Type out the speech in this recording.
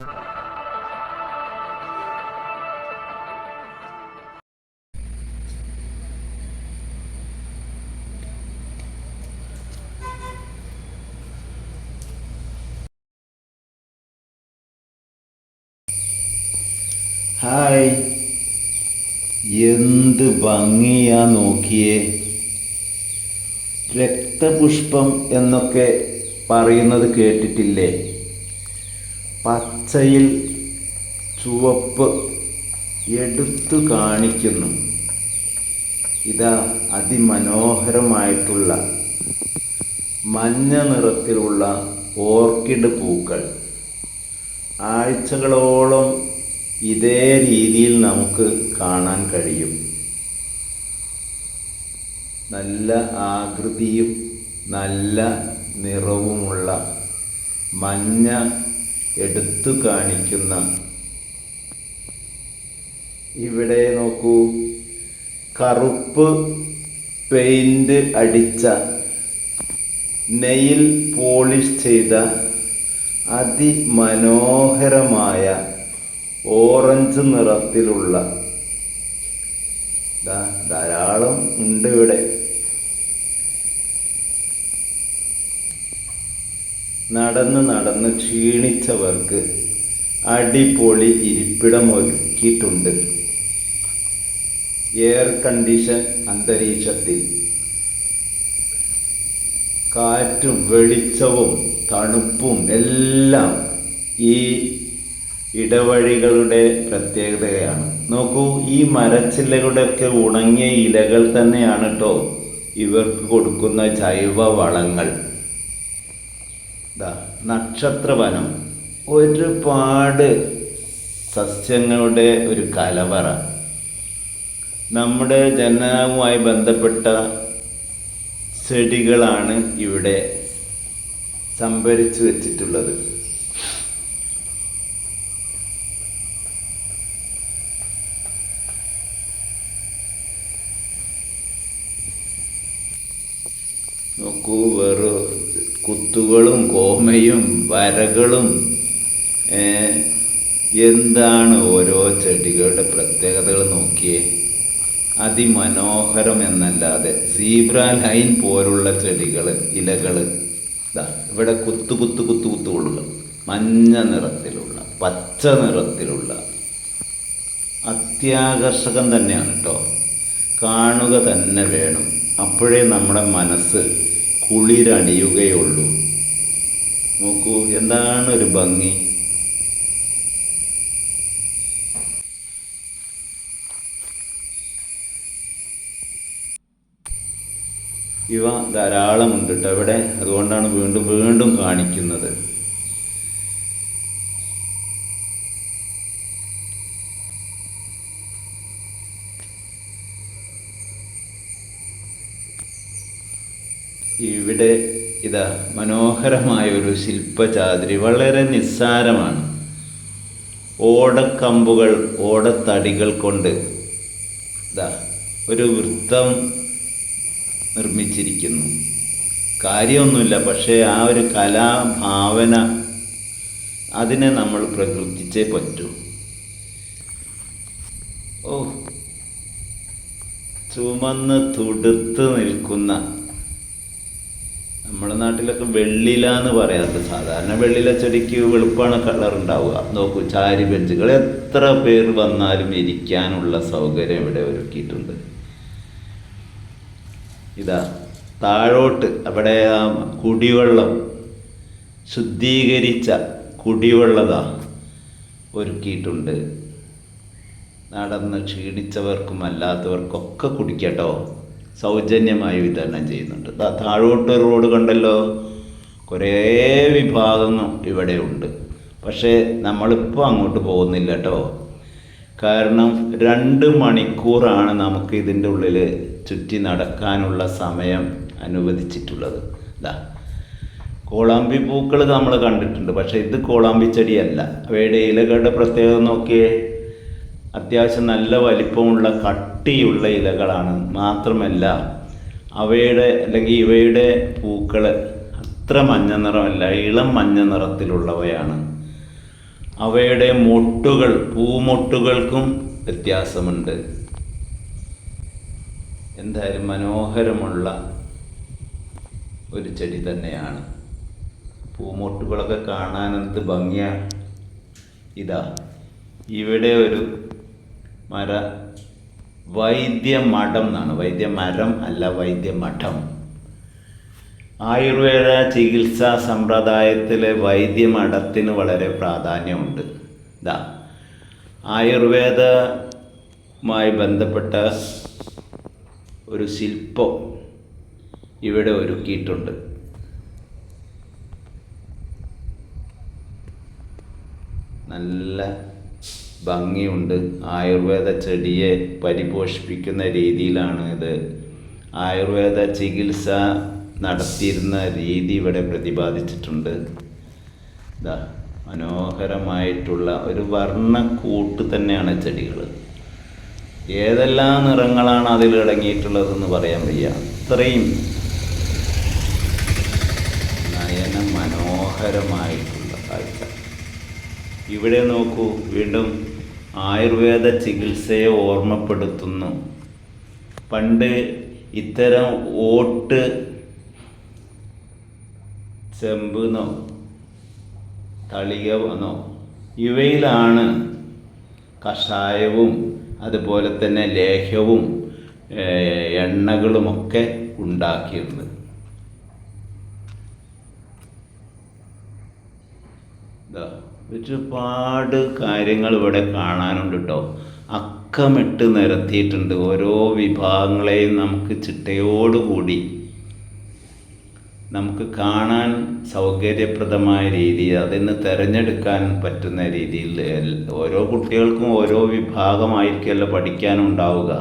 Hi, എന്ത് ഭംഗിയാ നോക്കിയേ. രക്തപുഷ്പം എന്നൊക്കെ പറയുന്നത് കേട്ടിട്ടില്ലേ? പച്ചയിൽ ചുവപ്പ് എടുത്തു കാണിക്കുന്നു. ഇതാ അതിമനോഹരമായിട്ടുള്ള മഞ്ഞ നിറത്തിലുള്ള ഓർക്കിഡ് പൂക്കൾ. ആഴ്ചകളോളം ഇതേ രീതിയിൽ നമുക്ക് കാണാൻ കഴിയും. നല്ല ആകൃതിയും നല്ല നിറവുമുള്ള മഞ്ഞ എടുത്തു കാണിക്കുന്ന, ഇവിടെ നോക്കൂ, കറുപ്പ് പെയിന്റ് അടിച്ച, നെയിൽ പോളിഷ് ചെയ്ത അതിമനോഹരമായ ഓറഞ്ച് നിറത്തിലുള്ള ധാരാളം ഉണ്ട് ഇവിടെ. നടന്ന് നടന്ന് ക്ഷീണിച്ചവർക്ക് അടിപൊളി ഇരിപ്പിടം ഒരുക്കിയിട്ടുണ്ട്. എയർ കണ്ടീഷൻ അന്തരീക്ഷത്തിൽ കാറ്റും വെളിച്ചവും തണുപ്പും എല്ലാം ഈ ഇടവഴികളുടെ പ്രത്യേകതയാണ്. നോക്കൂ, ഈ മരച്ചില്ലകളുടെയൊക്കെ ഉണങ്ങിയ ഇലകൾ തന്നെയാണ് കേട്ടോ ഇവർക്ക് കൊടുക്കുന്ന ജൈവ വളങ്ങൾ. നക്ഷത്രവനം, ഒരുപാട് സസ്യങ്ങളുടെ ഒരു കലവറ. നമ്മുടെ ജനനവുമായി ബന്ധപ്പെട്ട ചെടികളാണ് ഇവിടെ സംഭരിച്ചു വച്ചിട്ടുള്ളത്. നോക്കൂ, വേറെ കുത്തുകളും കോമയും വരകളും. എന്താണ് ഓരോ ചെടികളുടെ പ്രത്യേകതകൾ നോക്കിയേ. അതിമനോഹരം എന്നല്ലാതെ. സീബ്ര ലൈൻ പോലുള്ള ചെടികൾ, ഇലകൾ ഇവിടെ കുത്തു കുത്തു കുത്തു കുത്തുകൊള്ളുക, മഞ്ഞ നിറത്തിലുള്ള, പച്ച നിറത്തിലുള്ള, അത്യാകർഷകം തന്നെയാണ് കേട്ടോ. കാണുക തന്നെ വേണം, അപ്പോഴേ നമ്മുടെ മനസ്സ് കുളിരണിയുകയുള്ളൂ. നോക്കൂ, എന്താണ് ഒരു ഭംഗി. ഇവ ധാരാളമുണ്ട് കേട്ടോ ഇവിടെ. അതുകൊണ്ടാണ് വീണ്ടും വീണ്ടും കാണിക്കുന്നത്. ഇവിടെ ഇതാ മനോഹരമായ ഒരു ശില്പചാതുരി, വളരെ നിസ്സാരമാണ്. ഓടക്കമ്പുകൾ, ഓടത്തടികൾ കൊണ്ട് ഒരു വൃത്തം നിർമ്മിച്ചിരിക്കുന്നു. കാര്യമൊന്നുമില്ല, പക്ഷേ ആ ഒരു കലാഭാവന, അതിനെ നമ്മൾ പ്രകീർത്തിച്ചേ പറ്റൂ. ഓ, ചുമന്ന് തുടുത്ത് നിൽക്കുന്ന, നമ്മുടെ നാട്ടിലൊക്കെ വെള്ളില എന്ന് പറയാത്ത, സാധാരണ വെള്ളില ചെടിക്ക് വെളുപ്പാണ് കളർ ഉണ്ടാവുക. നോക്കൂ, ചാരി ബെഞ്ചുകൾ, എത്ര പേര് വന്നാലും ഇരിക്കാനുള്ള സൗകര്യം ഇവിടെ ഒരുക്കിയിട്ടുണ്ട്. ഇതാ താഴോട്ട് അവിടെ ആ കുടിവെള്ളം, ശുദ്ധീകരിച്ച കുടിവെള്ളത ഒരുക്കിയിട്ടുണ്ട്. നടന്ന് ക്ഷീണിച്ചവർക്കും അല്ലാത്തവർക്കൊക്കെ കുടിക്കട്ടോ, സൗജന്യമായി വിതരണം ചെയ്യുന്നുണ്ട്. താഴോട്ട് റോഡ് കണ്ടല്ലോ, കുറേ വിഭാഗങ്ങൾ ഇവിടെ ഉണ്ട്. പക്ഷേ നമ്മളിപ്പോൾ അങ്ങോട്ട് പോകുന്നില്ല കേട്ടോ. കാരണം 2 മണിക്കൂറാണ് നമുക്ക് ഇതിൻ്റെ ഉള്ളിൽ ചുറ്റി നടക്കാനുള്ള സമയം അനുവദിച്ചിട്ടുള്ളത്. കോളാമ്പി പൂക്കൾ നമ്മൾ കണ്ടിട്ടുണ്ട്, പക്ഷേ ഇത് കോളാമ്പി ചെടിയല്ല. അവയുടെ ഇലകളുടെ പ്രത്യേകത നോക്കിയേ. അത്യാവശ്യം നല്ല വലിപ്പമുള്ള കട്ടിയുള്ള ഇലകളാണ്. മാത്രമല്ല അവയുടെ അല്ലെങ്കിൽ ഇവയുടെ പൂക്കൾ അത്ര മഞ്ഞ നിറമല്ല, ഇളം മഞ്ഞ നിറത്തിലുള്ളവയാണ്. അവയുടെ മൊട്ടുകൾ, പൂമൊട്ടുകൾക്കും വ്യത്യാസമുണ്ട്. എന്തായാലും മനോഹരമുള്ള ഒരു ചെടി തന്നെയാണ്. പൂമൊട്ടുകളൊക്കെ കാണാൻ എന്ത് ഭംഗിയാണ്. ഇതാ ഇവിടെ ഒരു വൈദ്യമഠം എന്നാണ്, വൈദ്യമരം അല്ല, വൈദ്യമഠം. ആയുർവേദ ചികിത്സാ സമ്പ്രദായത്തിലെ വൈദ്യമഠത്തിന് വളരെ പ്രാധാന്യമുണ്ട്. ഇതാ ആയുർവേദവുമായി ബന്ധപ്പെട്ട ഒരു ശില്പം ഇവിടെ ഒരുക്കിയിട്ടുണ്ട്. നല്ല ഭംഗിയുണ്ട്. ആയുർവേദ ചെടിയെ പരിപോഷിപ്പിക്കുന്ന രീതിയിലാണ് ഇത്. ആയുർവേദ ചികിത്സ നടത്തിയിരുന്ന രീതി ഇവിടെ പ്രതിപാദിച്ചിട്ടുണ്ട്. ഇതാ മനോഹരമായിട്ടുള്ള ഒരു വർണ്ണക്കൂട്ട് തന്നെയാണ് ചെടികൾ. ഏതെല്ലാം നിറങ്ങളാണ് അതിൽ അടങ്ങിയിട്ടുള്ളതെന്ന് പറയാൻ വയ്യ. അത്രയും നയന മനോഹരമായിട്ടുള്ള കാഴ്ച. ഇവിടെ നോക്കൂ, വീണ്ടും ആയുർവേദ ചികിത്സയെ ഓർമ്മപ്പെടുത്തുന്നു. പണ്ട് ഇത്തരം ഓട്ട്, ചെമ്പെന്നോ തളികവെന്നോ ഇവയിലാണ് കഷായവും അതുപോലെ തന്നെ ലേഹ്യവും എണ്ണകളുമൊക്കെ ഉണ്ടാക്കിയിരുന്നത്. ഒരുപാട് കാര്യങ്ങൾ ഇവിടെ കാണാനുണ്ട് കേട്ടോ. അക്കമിട്ട് നിരത്തിയിട്ടുണ്ട്. ഓരോ വിഭാഗങ്ങളെയും നമുക്ക് ചിട്ടയോടുകൂടി നമുക്ക് കാണാൻ സൗകര്യപ്രദമായ രീതിയിൽ അതിന് തിരഞ്ഞെടുക്കാൻ പറ്റുന്ന രീതിയിൽ. ഓരോ കുട്ടികൾക്കും ഓരോ വിഭാഗമായിരിക്കുമല്ലോ പഠിക്കാനുണ്ടാവുക.